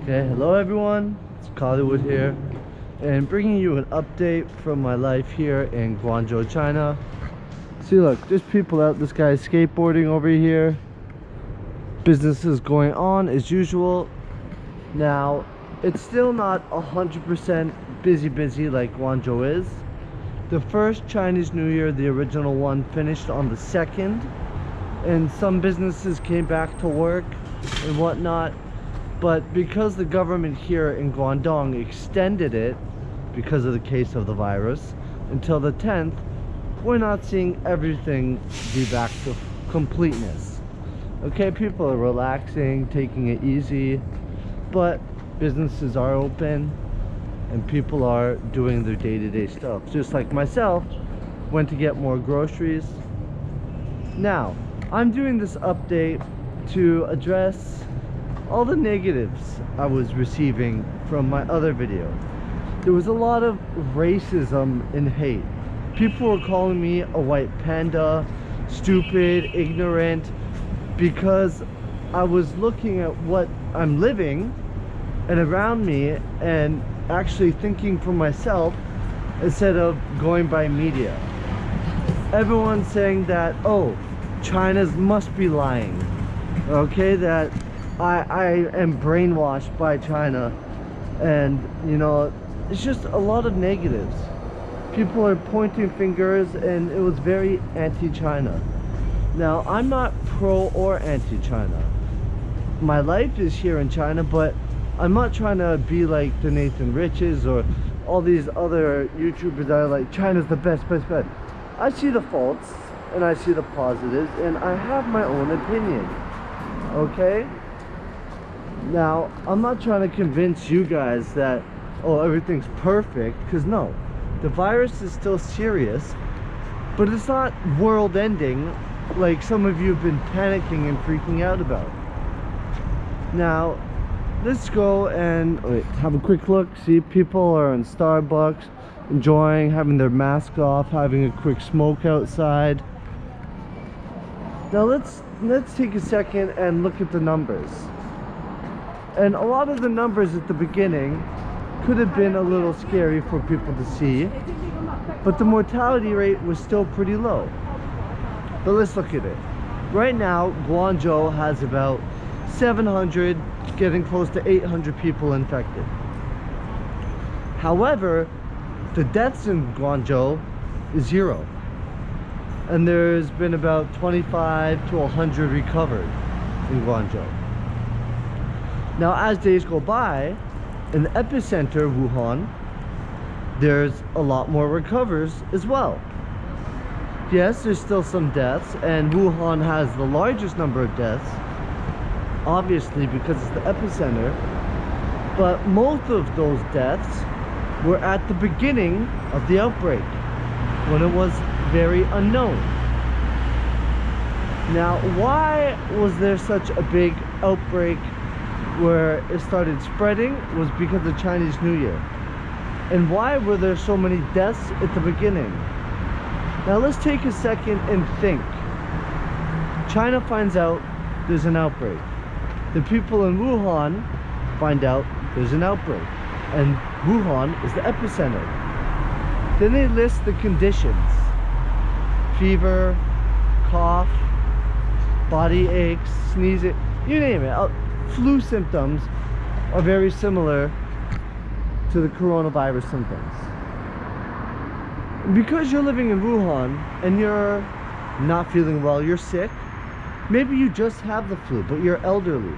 Okay, hello everyone, it's Hollywood here, and bringing you an update from my life here in Guangzhou, China. See, look, there's people out. This guy's skateboarding over here. Business is going on as usual. Now, it's still not 100% busy like Guangzhou is. The first Chinese New Year, the original one, finished on the 2nd, and some businesses came back to work and whatnot. But because the government here in Guangdong extended it because of the case of the virus until the 10th, we're not seeing everything be back to completeness. Okay, people are relaxing, taking it easy, but businesses are open and people are doing their day-to-day stuff. Just like myself, went to get more groceries. Now, I'm doing this update to address all the negatives I was receiving from my other video. There was a lot of racism and hate. People were calling me a white panda, stupid, ignorant, because I was looking at what I'm living and around me and actually thinking for myself instead of going by media. Everyone's saying that, oh, China must be lying, okay, that I am brainwashed by China, and you know, it's just a lot of negatives. People are pointing fingers, and it was very anti-China. Now, I'm not pro or anti-China. My life is here in China, but I'm not trying to be like the Nathan Riches or all these other YouTubers that are like, China's the best. I see the faults and I see the positives, and I have my own opinion, okay? Now, I'm not trying to convince you guys that, oh, everything's perfect, because no, the virus is still serious, but it's not world ending like some of you have been panicking and freaking out about. Now, let's go and have a quick look. See, people are in Starbucks enjoying having their mask off, having a quick smoke outside. Now let's take a second and look at the numbers. And a lot of the numbers at the beginning could have been a little scary for people to see, but the mortality rate was still pretty low. But let's look at it. Right now, Guangzhou has about 700, getting close to 800 people infected. However, the deaths in Guangzhou is 0. And there's been about 25 to 100 recovered in Guangzhou. Now, as days go by, in the epicenter, Wuhan, there's a lot more recovers as well. Yes, there's still some deaths, and Wuhan has the largest number of deaths, obviously because it's the epicenter, but most of those deaths were at the beginning of the outbreak, when it was very unknown. Now, why was there such a big outbreak where it started spreading? Was because of Chinese New Year. And why were there so many deaths at the beginning? Now let's take a second and think. China finds out there's an outbreak. The people in Wuhan find out there's an outbreak, and Wuhan is the epicenter. Then they list the conditions: fever, cough, body aches, sneezing, you name it. Flu symptoms are very similar to the coronavirus symptoms. Because you're living in Wuhan and you're not feeling well, you're sick, maybe you just have the flu, but you're elderly.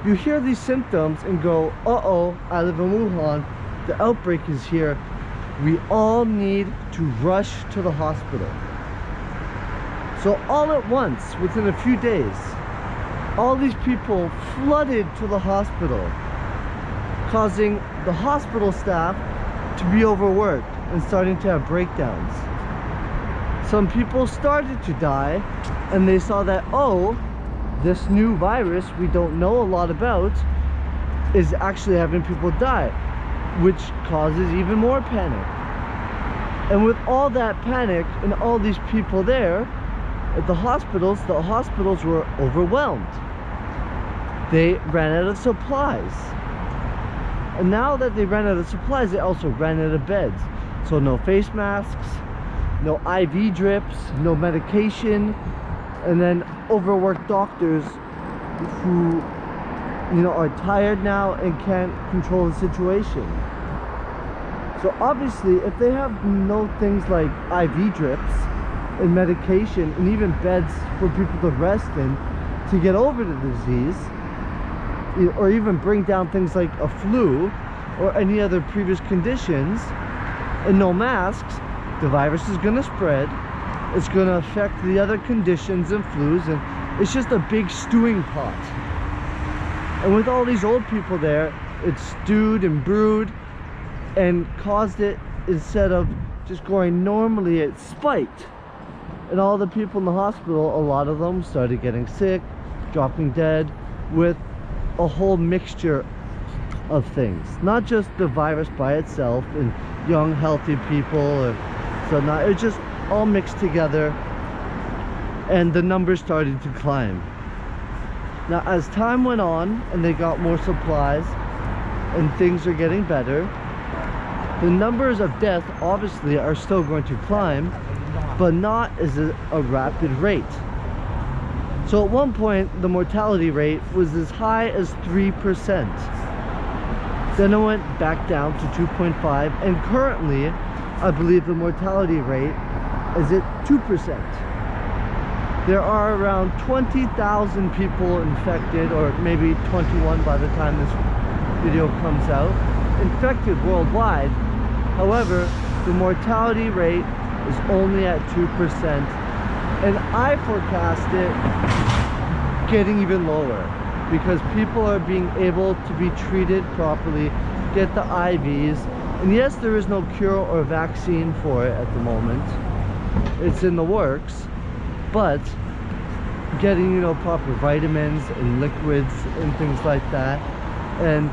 You hear these symptoms and go, uh-oh, I live in Wuhan, the outbreak is here, we all need to rush to the hospital. So all at once, within a few days, all these people flooded to the hospital, causing the hospital staff to be overworked and starting to have breakdowns. Some people started to die, and they saw that, oh, this new virus we don't know a lot about is actually having people die, which causes even more panic. And with all that panic and all these people there at the hospitals were overwhelmed. they ran out of supplies. And now that they ran out of supplies, they also ran out of beds. So no face masks, no IV drips, no medication, and then overworked doctors who, you know, are tired now and can't control the situation. So obviously, if they have no things like IV drips and medication and even beds for people to rest in to get over the disease, or even bring down things like a flu or any other previous conditions, and no masks, the virus is going to spread. It's going to affect the other conditions and flus, and it's just a big stewing pot. And with all these old people there, it stewed and brewed and caused it, instead of just going normally, it spiked. And all the people in the hospital, a lot of them started getting sick, dropping dead, with a whole mixture of things. Not just the virus by itself and young healthy people, or so not, it just all mixed together, and the numbers started to climb. Now as time went on and they got more supplies and things are getting better, the numbers of death obviously are still going to climb, but not as a rapid rate. So at one point the mortality rate was as high as 3%. Then it went back down to 2.5, and currently I believe the mortality rate is at 2%. There are around 20,000 people infected, or maybe 21 by the time this video comes out, infected worldwide. However, the mortality rate is only at 2%, and I forecast it getting even lower, because people are being able to be treated properly, get the IVs, and yes, there is no cure or vaccine for it at the moment. It's in the works, but getting, you know, proper vitamins and liquids and things like that, and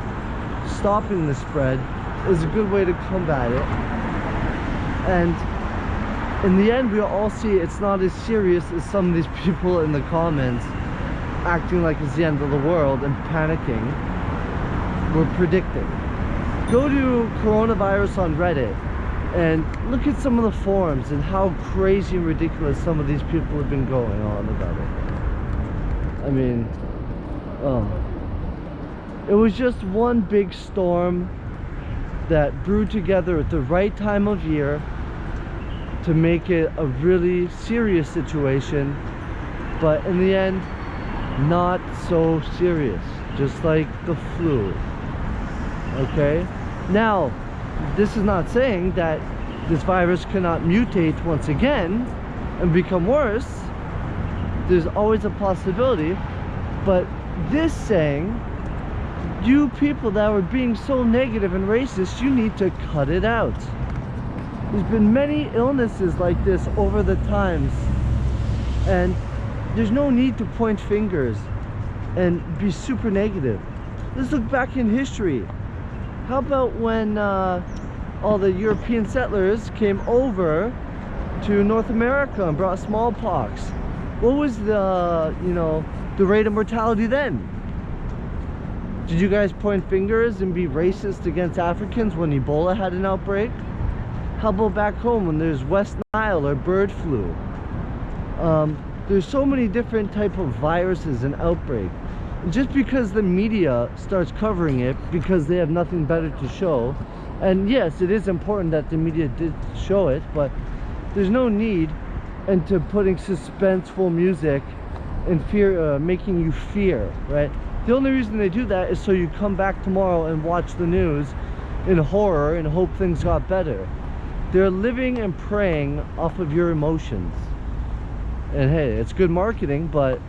stopping the spread is a good way to combat it. And in the end, we'll all see it's not as serious as some of these people in the comments acting like it's the end of the world and panicking were predicting. Go to coronavirus on Reddit and look at some of the forums and how crazy and ridiculous some of these people have been going on about it. I mean, oh, it was just one big storm that brewed together at the right time of year to make it a really serious situation, but in the end, not so serious, just like the flu. Okay, now this is not saying that this virus cannot mutate once again and become worse. There's always a possibility, but this saying, you people that were being so negative and racist, you need to cut it out. There's been many illnesses like this over the times, and there's no need to point fingers and be super negative. Let's look back in history. How about when all the European settlers came over to North America and brought smallpox? What was the, you know, the rate of mortality then? Did you guys point fingers and be racist against Africans when Ebola had an outbreak? How about back home when there's West Nile or bird flu? There's so many different type of viruses and outbreak. And just because the media starts covering it because they have nothing better to show, and yes, it is important that the media did show it, but there's no need into putting suspenseful music and fear, making you fear, right? The only reason they do that is so you come back tomorrow and watch the news in horror and hope things got better. They're living and preying off of your emotions. And hey, it's good marketing, but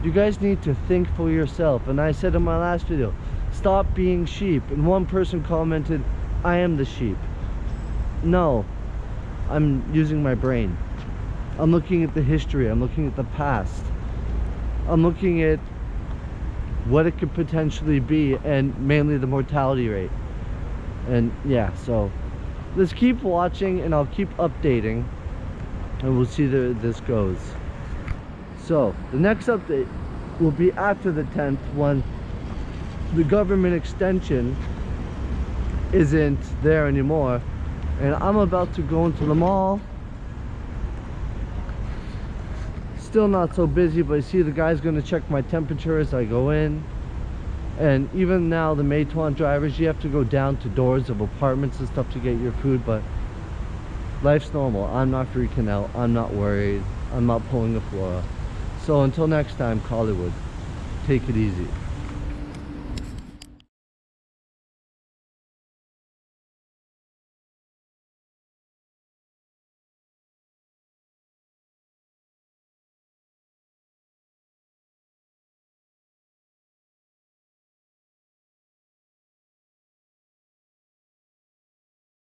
you guys need to think for yourself. And I said in my last video, stop being sheep. And one person commented, I am the sheep. No, I'm using my brain. I'm looking at the history. I'm looking at the past. I'm looking at what it could potentially be, and mainly the mortality rate. And yeah, so let's keep watching and I'll keep updating, and we'll see where this goes. So the next update will be after the 10th, when the government extension isn't there anymore, and I'm about to go into the mall. Still not so busy, but you see the guy's gonna check my temperature as I go in. And even now the Meituan drivers, you have to go down to doors of apartments and stuff to get your food, but life's normal. I'm not freaking out, I'm not worried, I'm not pulling a Flora. So until next time, Hollywood, take it easy.